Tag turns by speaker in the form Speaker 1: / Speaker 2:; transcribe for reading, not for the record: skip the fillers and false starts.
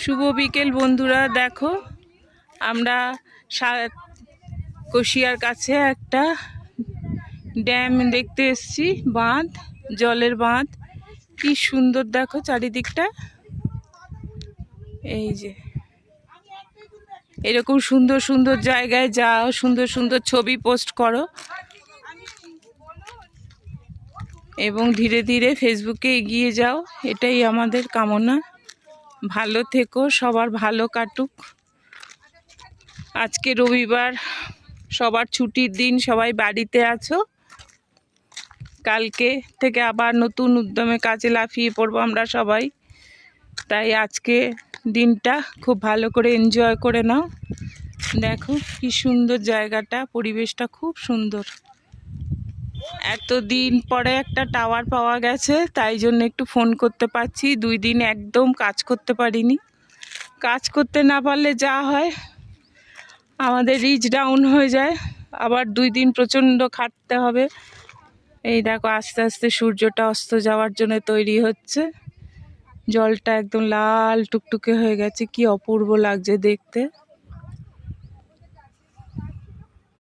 Speaker 1: শুভ বিকেল বন্ধুরা, দেখো আমরা কশিয়ার কাছে একটা ড্যাম দেখতে এসেছি। বাঁধ, জলের বাঁধ, কি সুন্দর দেখো চারিদিকটা। এই যে এরকম সুন্দর সুন্দর জায়গায় যাও, সুন্দর সুন্দর ছবি পোস্ট করো এবং ধীরে ধীরে ফেসবুকে এগিয়ে যাও, এটাই আমাদের কামনা। ভালো থেকো, সবার ভালো কাটুক। আজকে রবিবার, সবার ছুটির দিন, সবাই বাড়িতে আছো। কালকে থেকে আবার নতুন উদ্যমে কাজে লাফিয়ে পড়বো আমরা সবাই। তাই আজকে দিনটা খুব ভালো করে এনজয় করে নাও। দেখো কি সুন্দর জায়গাটা, পরিবেশটা খুব সুন্দর। এতদিন পরে একটা টাওয়ার পাওয়া গেছে, তাই জন্য একটু ফোন করতে পারছি। 2 দিন একদম কাজ করতে পারিনি। কাজ করতে না পারলে যা হয়, আমাদের রিচ ডাউন হয়ে যায়। আবার 2 দিন প্রচণ্ড খাটতে হবে। এই দেখো আস্তে আস্তে সূর্যটা অস্ত যাওয়ার জন্য তৈরি হচ্ছে। জলটা একদম লাল টুকটুকে হয়ে গেছে, কি অপূর্ব লাগছে দেখতে।